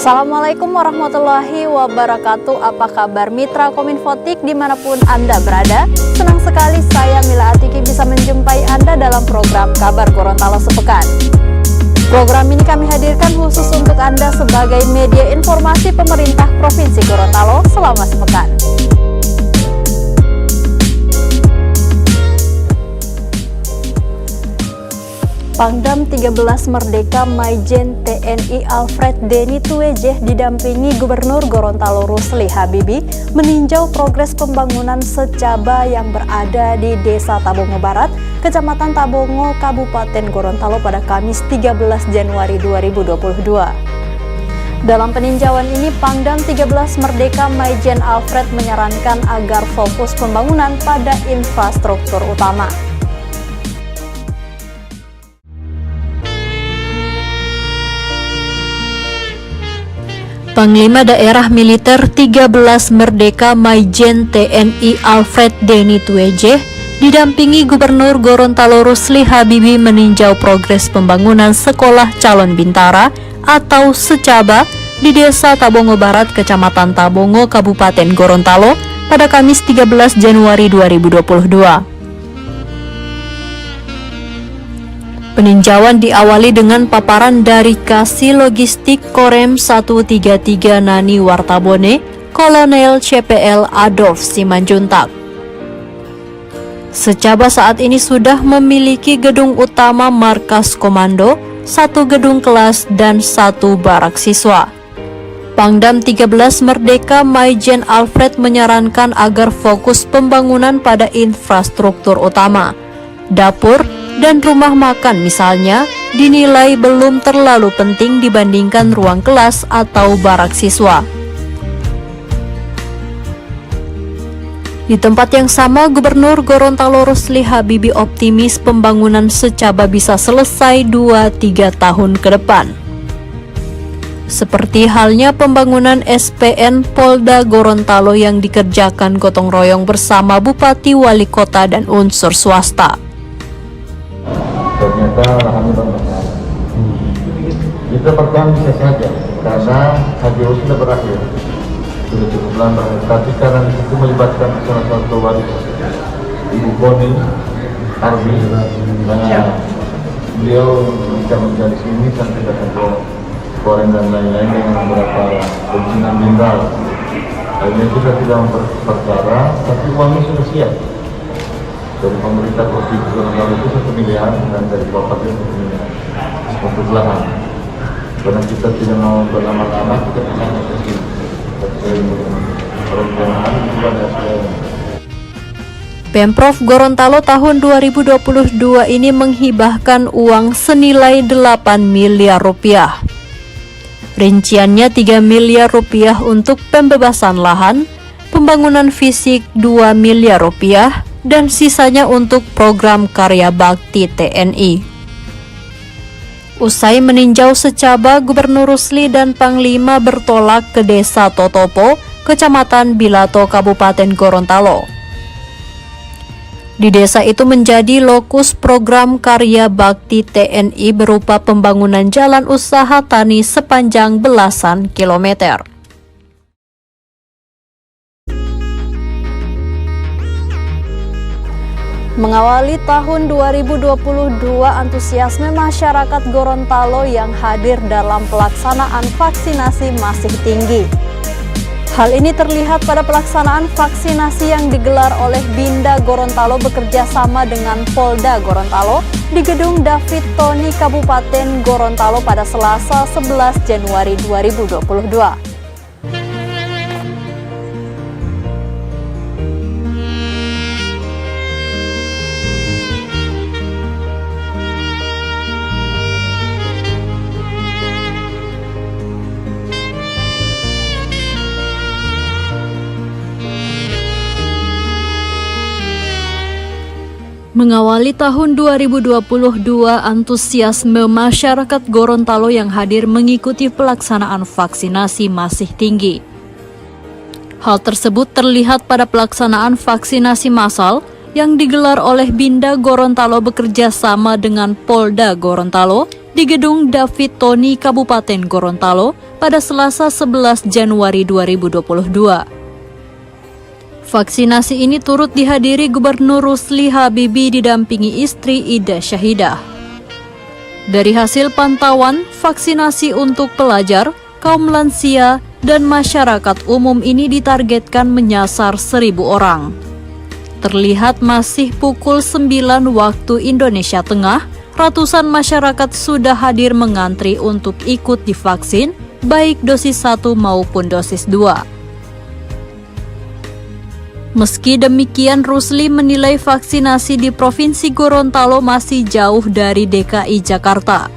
Assalamualaikum warahmatullahi wabarakatuh. Apa kabar mitra Kominfotik dimanapun Anda berada? Senang sekali saya Mila Atiki bisa menjumpai Anda dalam program Kabar Gorontalo Sepekan. Program ini kami hadirkan khusus untuk Anda sebagai media informasi pemerintah Provinsi Gorontalo selama sepekan. Pangdam 13 Merdeka Maijen TNI Alfred Deni Tuwejeh didampingi Gubernur Gorontalo Rusli Habibi meninjau progres pembangunan secaba yang berada di Desa Tabongo Barat, Kecamatan Tabongo, Kabupaten Gorontalo pada Kamis 13 Januari 2022. Dalam peninjauan ini, Pangdam 13 Merdeka Maijen Alfred menyarankan agar fokus pembangunan pada infrastruktur utama. Panglima Daerah Militer 13 Merdeka Maijen TNI Alfred Deni Tuwejeh didampingi Gubernur Gorontalo Rusli Habibi meninjau progres pembangunan Sekolah Calon Bintara atau Secaba di Desa Tabongo Barat, Kecamatan Tabongo, Kabupaten Gorontalo pada Kamis 13 Januari 2022. Peninjauan diawali dengan paparan dari Kasih Logistik Korem 133 Nani Wartabone, Kolonel CPL Adolf Simanjuntak. Secaba saat ini sudah memiliki gedung utama markas komando, 1 gedung kelas, dan 1 barak siswa. Pangdam 13 Merdeka Maijen Alfred menyarankan agar fokus pembangunan pada infrastruktur utama. Dapur dan rumah makan misalnya dinilai belum terlalu penting dibandingkan ruang kelas atau barak siswa. Di tempat yang sama, Gubernur Gorontalo Rusli Habibi optimis pembangunan Secaba bisa selesai 2-3 tahun ke depan. Seperti halnya pembangunan SPN Polda Gorontalo yang dikerjakan gotong royong bersama Bupati, Wali Kota, dan unsur swasta. Ternyata lahannya berbesar. Kita pertama bisa saja karena HGU sudah berakhir, sudah cukup lama. Tapi karena itu melibatkan salah satu waris Ibu Koni Arbi, karena beliau mencari sini sampai ke Korem dan lain-lain dengan beberapa perizinan mineral. Akhirnya kita tidak memperkara, tapi uangnya sudah siap. Dari pemerintah Provinsi Gorontalo itu 1 miliar dan dari Kabupaten 1 miliar untuk lahan. Karena kita tidak mau berlama-lama, kita bisa kasih perencanaan itu ada SPN. Pemprov Gorontalo tahun 2022 ini menghibahkan uang senilai 8 miliar rupiah. Rinciannya 3 miliar rupiah untuk pembebasan lahan, pembangunan fisik 2 miliar rupiah, dan sisanya untuk program karya bakti TNI. Usai meninjau Secaba, Gubernur Rusli dan Panglima bertolak ke Desa Totopo, Kecamatan Bilato, Kabupaten Gorontalo. Di desa itu menjadi lokus program karya bakti TNI berupa pembangunan jalan usaha tani sepanjang belasan kilometer. Mengawali tahun 2022, antusiasme masyarakat Gorontalo yang hadir dalam pelaksanaan vaksinasi masih tinggi. Hal ini terlihat pada pelaksanaan vaksinasi yang digelar oleh Binda Gorontalo bekerja sama dengan Polda Gorontalo di Gedung David Tony, Kabupaten Gorontalo pada Selasa 11 Januari 2022. Mengawali tahun 2022, antusiasme masyarakat Gorontalo yang hadir mengikuti pelaksanaan vaksinasi masih tinggi. Hal tersebut terlihat pada pelaksanaan vaksinasi massal yang digelar oleh Binda Gorontalo bekerja sama dengan Polda Gorontalo di Gedung David Tony, Kabupaten Gorontalo pada Selasa 11 Januari 2022. Vaksinasi ini turut dihadiri Gubernur Rusli Habibie didampingi istri Ida Syahidah. Dari hasil pantauan, vaksinasi untuk pelajar, kaum lansia, dan masyarakat umum ini ditargetkan menyasar 1.000 orang. Terlihat masih pukul 9 waktu Indonesia Tengah, ratusan masyarakat sudah hadir mengantri untuk ikut divaksin, baik dosis 1 maupun dosis 2. Meski demikian, Rusli menilai vaksinasi di Provinsi Gorontalo masih jauh dari DKI Jakarta.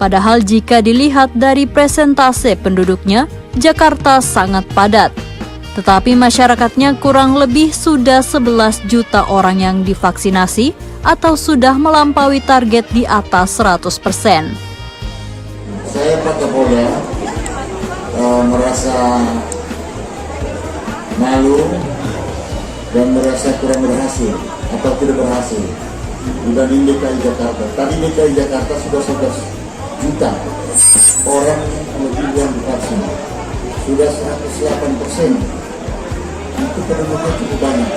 Padahal jika dilihat dari presentase penduduknya, Jakarta sangat padat. Tetapi masyarakatnya kurang lebih sudah 11 juta orang yang divaksinasi atau sudah melampaui target di atas 100%. Saya Pak Kapolda merasa malu dan merasa kurang berhasil atau tidak berhasil dibanding DKI Jakarta. Tadi DKI Jakarta sudah 11 juta orang lebih yang divaksin, sudah 108%. Itu penduduknya cukup banyak.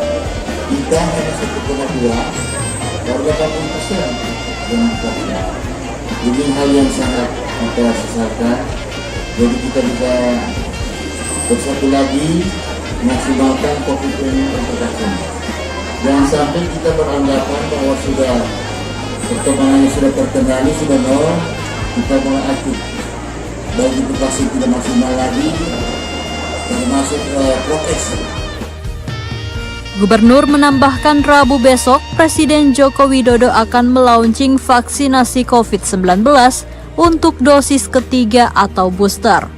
Kita hanya 1,2, baru 80% yang divaksin. Ini hal yang sangat kita sesalkan. Jadi kita bisa bersatu lagi maksimalkan COVID ini untuk vaksin. Jangan sampai kita beranggapan bahwa sudah perkembangannya sudah terkendali, sudah nol, kita mulai aktif. Baik itu vaksin tidak maksimal lagi, termasuk proteksi. Gubernur menambahkan Rabu besok, Presiden Joko Widodo akan melaunching vaksinasi COVID-19 untuk dosis ketiga atau booster.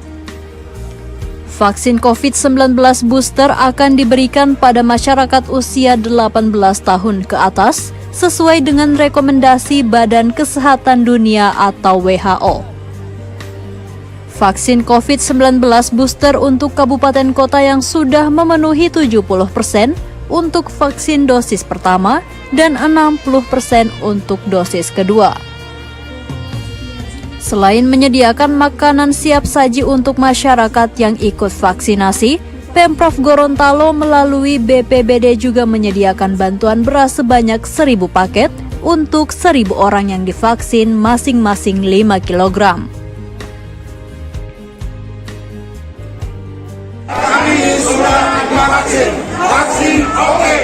Vaksin COVID-19 booster akan diberikan pada masyarakat usia 18 tahun ke atas sesuai dengan rekomendasi Badan Kesehatan Dunia atau WHO. Vaksin COVID-19 booster untuk kabupaten kota yang sudah memenuhi 70% untuk vaksin dosis pertama dan 60% untuk dosis kedua. Selain menyediakan makanan siap saji untuk masyarakat yang ikut vaksinasi, Pemprov Gorontalo melalui BPBD juga menyediakan bantuan beras sebanyak 1.000 paket untuk 1.000 orang yang divaksin masing-masing 5 kg. Kami sudah divaksin, vaksin oke.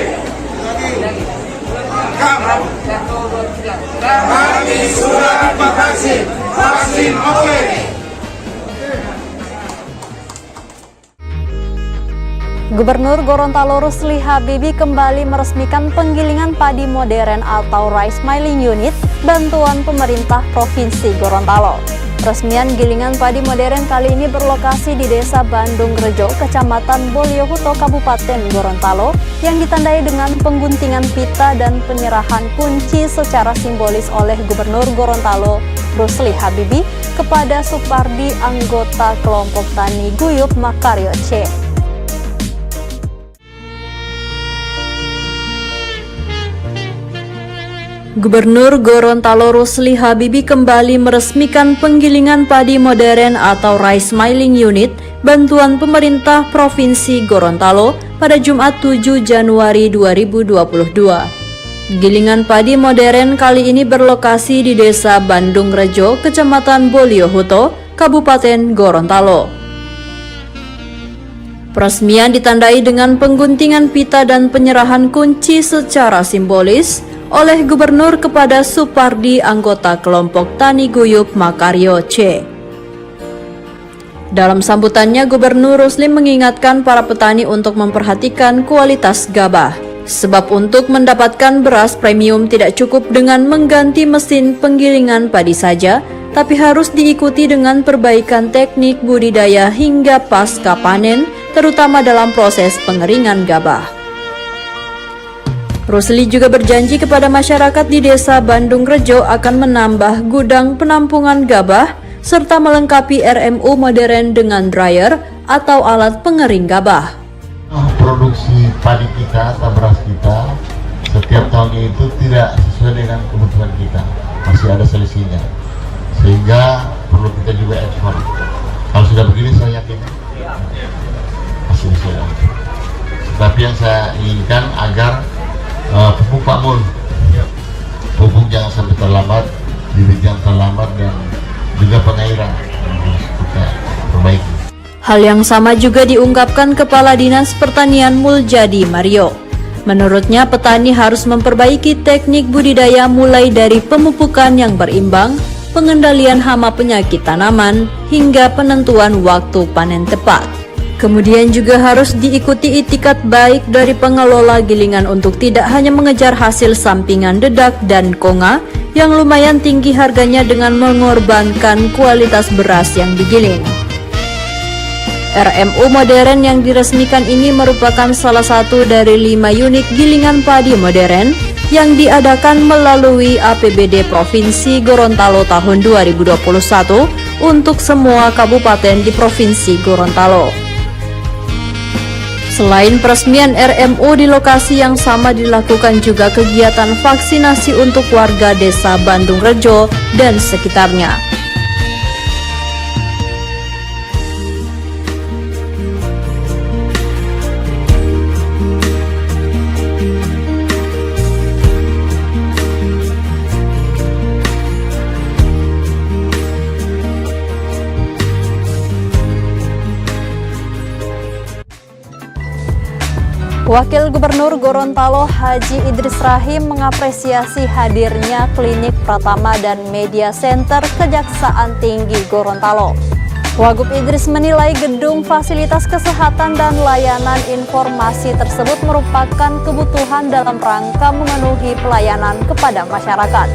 Kami sudah divaksin, vaksin oke. Gubernur Gorontalo Rusli Habibie kembali meresmikan penggilingan padi modern atau Rice Milling Unit bantuan pemerintah Provinsi Gorontalo. Resmian gilingan padi modern kali ini berlokasi di Desa Bandung Rejo, Kecamatan Boliohuto, Kabupaten Gorontalo, yang ditandai dengan pengguntingan pita dan penyerahan kunci secara simbolis oleh Gubernur Gorontalo Rusli Habibie kepada Supardi, anggota kelompok Tani Guyup Makaryo C. Gubernur Gorontalo Rusli Habibie kembali meresmikan penggilingan padi modern atau Rice Milling Unit bantuan pemerintah Provinsi Gorontalo pada Jumat 7 Januari 2022. Gilingan padi modern kali ini berlokasi di Desa Bandung Rejo, Kecamatan Boliohuto, Kabupaten Gorontalo. Peresmian ditandai dengan pengguntingan pita dan penyerahan kunci secara simbolis oleh Gubernur kepada Supardi, anggota kelompok Tani Guyup Makaryo C. Dalam sambutannya, Gubernur Rusli mengingatkan para petani untuk memperhatikan kualitas gabah. Sebab untuk mendapatkan beras premium tidak cukup dengan mengganti mesin penggilingan padi saja, tapi harus diikuti dengan perbaikan teknik budidaya hingga pasca panen, terutama dalam proses pengeringan gabah. Rusli juga berjanji kepada masyarakat di Desa Bandung Rejo akan menambah gudang penampungan gabah serta melengkapi RMU modern dengan dryer atau alat pengering gabah. Produksi padi kita atau beras kita setiap tahunnya itu tidak sesuai dengan kebutuhan kita, masih ada selisihnya, sehingga perlu kita juga ekspor. Kalau sudah begini saya yakin hasil saya. Tapi yang saya inginkan agar pupuk Pak Mul, pupuk jangan sampai terlambat, bibit jangan terlambat, dan juga pengairan kita perbaiki. Hal yang sama juga diungkapkan Kepala Dinas Pertanian Muljadi Mario. Menurutnya, petani harus memperbaiki teknik budidaya mulai dari pemupukan yang berimbang, pengendalian hama penyakit tanaman, hingga penentuan waktu panen tepat. Kemudian juga harus diikuti itikat baik dari pengelola gilingan untuk tidak hanya mengejar hasil sampingan dedak dan konga yang lumayan tinggi harganya dengan mengorbankan kualitas beras yang digiling. RMU modern yang diresmikan ini merupakan salah satu dari 5 unit gilingan padi modern yang diadakan melalui APBD Provinsi Gorontalo tahun 2021 untuk semua kabupaten di Provinsi Gorontalo. Selain peresmian RMU, di lokasi yang sama dilakukan juga kegiatan vaksinasi untuk warga desa Bandung Rejo dan sekitarnya. Wakil Gubernur Gorontalo Haji Idris Rahim mengapresiasi hadirnya Klinik Pratama dan Media Center Kejaksaan Tinggi Gorontalo. Wagub Idris menilai gedung fasilitas kesehatan dan layanan informasi tersebut merupakan kebutuhan dalam rangka memenuhi pelayanan kepada masyarakat.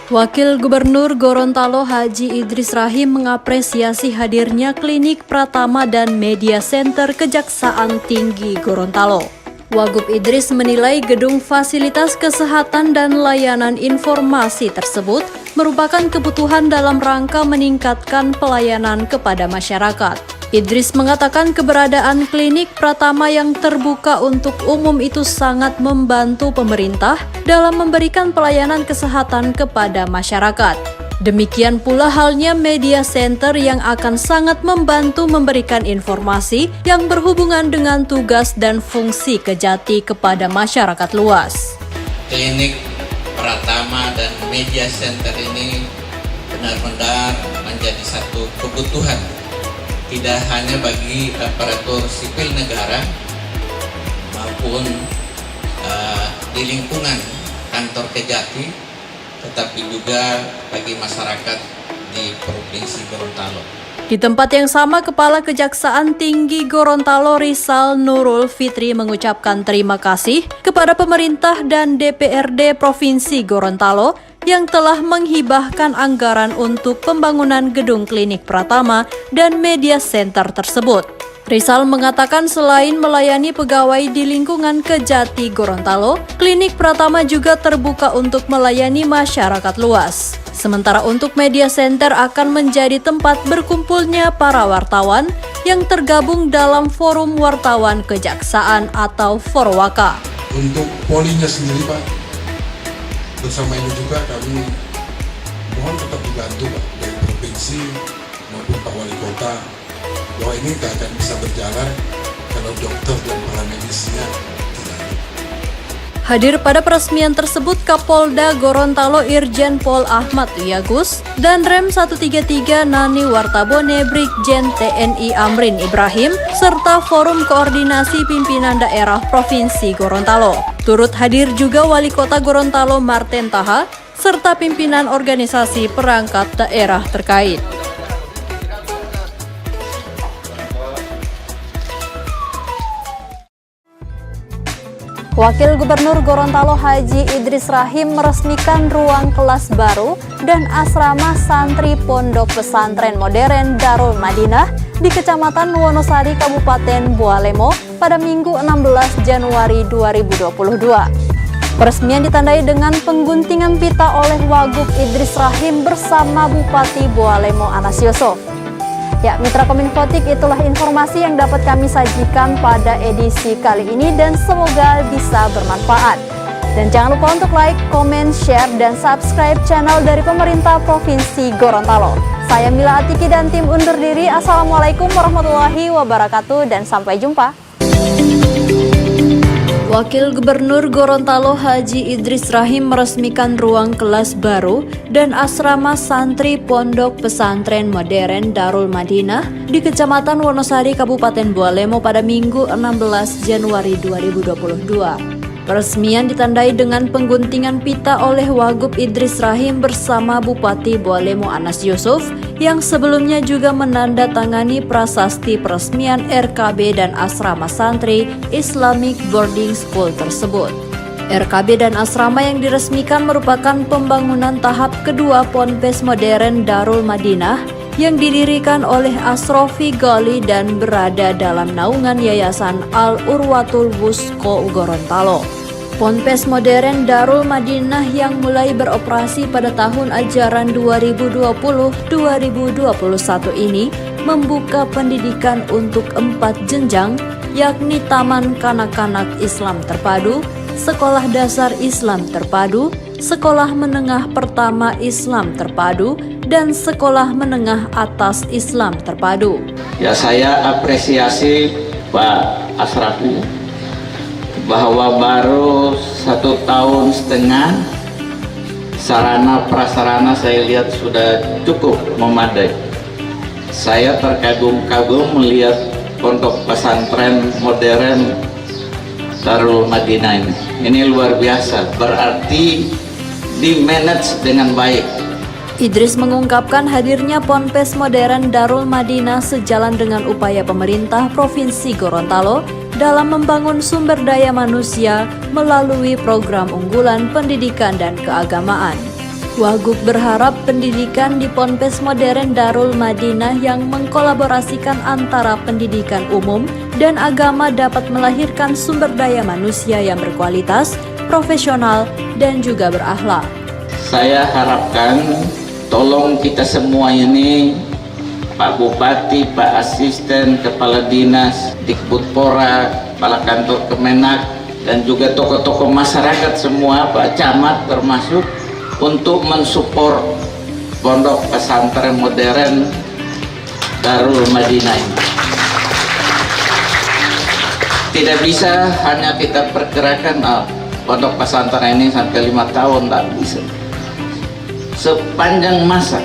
Wakil Gubernur Gorontalo Haji Idris Rahim mengapresiasi hadirnya Klinik Pratama dan Media Center Kejaksaan Tinggi Gorontalo. Wagub Idris menilai gedung fasilitas kesehatan dan layanan informasi tersebut merupakan kebutuhan dalam rangka meningkatkan pelayanan kepada masyarakat. Idris mengatakan keberadaan Klinik Pratama yang terbuka untuk umum itu sangat membantu pemerintah dalam memberikan pelayanan kesehatan kepada masyarakat. Demikian pula halnya Media Center yang akan sangat membantu memberikan informasi yang berhubungan dengan tugas dan fungsi Kejati kepada masyarakat luas. Klinik Pratama dan Media Center ini benar-benar menjadi satu kebutuhan, tidak hanya bagi aparatur sipil negara maupun di lingkungan kantor Kejati, tetapi juga bagi masyarakat di Provinsi Gorontalo. Di tempat yang sama, Kepala Kejaksaan Tinggi Gorontalo Rizal Nurul Fitri mengucapkan terima kasih kepada pemerintah dan DPRD Provinsi Gorontalo yang telah menghibahkan anggaran untuk pembangunan gedung Klinik Pratama dan Media Center tersebut. Rizal mengatakan selain melayani pegawai di lingkungan Kejati Gorontalo, Klinik Pratama juga terbuka untuk melayani masyarakat luas. Sementara untuk Media Center akan menjadi tempat berkumpulnya para wartawan yang tergabung dalam Forum Wartawan Kejaksaan atau Forwaka. Untuk polinya sendiri, Pak, bersama ini juga kami mohon tetap dibantu, Pak, dari provinsi maupun Pak Wali Kota, bahwa ini tidak akan bisa berjalan kalau dokter dan para medisnya tidak ada. Hadir pada peresmian tersebut Kapolda Gorontalo Irjen Pol Ahmad Wiyagus dan Rem 133 Nani Wartabone Brigjen TNI Amrin Ibrahim serta Forum Koordinasi Pimpinan Daerah Provinsi Gorontalo. Turut hadir juga Wali Kota Gorontalo Marten Taha serta pimpinan organisasi perangkat daerah terkait. Wakil Gubernur Gorontalo Haji Idris Rahim meresmikan ruang kelas baru dan asrama santri Pondok Pesantren Modern Darul Madinah di Kecamatan Wonosari, Kabupaten Bualemo pada Minggu 16 Januari 2022. Peresmian ditandai dengan pengguntingan pita oleh Wagub Idris Rahim bersama Bupati Bualemo Anas Yusuf. Ya, Mitra Kominfotik, itulah informasi yang dapat kami sajikan pada edisi kali ini dan semoga bisa bermanfaat. Dan jangan lupa untuk like, comment, share, dan subscribe channel dari pemerintah Provinsi Gorontalo. Saya Mila Atiki dan tim undur diri. Assalamualaikum warahmatullahi wabarakatuh dan sampai jumpa. Wakil Gubernur Gorontalo Haji Idris Rahim meresmikan ruang kelas baru dan asrama santri Pondok Pesantren Modern Darul Madinah di Kecamatan Wonosari, Kabupaten Bualemo pada Minggu 16 Januari 2022. Peresmian ditandai dengan pengguntingan pita oleh Wagub Idris Rahim bersama Bupati Bualemo Anas Yusuf yang sebelumnya juga menandatangani prasasti peresmian RKB dan asrama santri Islamic Boarding School tersebut. RKB dan asrama yang diresmikan merupakan pembangunan tahap kedua Ponpes Modern Darul Madinah yang didirikan oleh Asrofi Gali dan berada dalam naungan Yayasan Al-Urwatul Wusko Gorontalo. Ponpes Modern Darul Madinah yang mulai beroperasi pada tahun ajaran 2020-2021 ini membuka pendidikan untuk 4 jenjang, yakni Taman Kanak-kanak Islam Terpadu, Sekolah Dasar Islam Terpadu, Sekolah Menengah Pertama Islam Terpadu, dan Sekolah Menengah Atas Islam Terpadu. Ya, saya apresiasi Pak Asrafi bahwa baru 1 tahun setengah sarana prasarana saya lihat sudah cukup memadai. Saya terkagum-kagum melihat Pondok Pesantren Modern Darul Madinah ini. Ini luar biasa, berarti di-manage dengan baik. Idris mengungkapkan hadirnya Ponpes Modern Darul Madinah sejalan dengan upaya pemerintah Provinsi Gorontalo dalam membangun sumber daya manusia melalui program unggulan pendidikan dan keagamaan. Wagub berharap pendidikan di Ponpes Modern Darul Madinah yang mengkolaborasikan antara pendidikan umum dan agama dapat melahirkan sumber daya manusia yang berkualitas, profesional, dan juga berakhlak. Saya harapkan tolong kita semua ini, Pak Bupati, Pak Asisten, Kepala Dinas, Dikbudpora, Kepala Kantor Kemenak, dan juga tokoh-tokoh masyarakat semua, Pak Camat termasuk, untuk mensupport Pondok Pesantren Modern Darul Madinah ini. Tidak bisa hanya kita perkirakan Pondok Pesantren ini sampai 5 tahun, tak bisa. Sepanjang masa.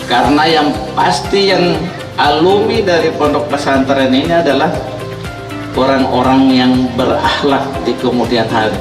Karena yang pasti yang alumni dari pondok pesantren ini adalah orang-orang yang berakhlak di kemudian hari.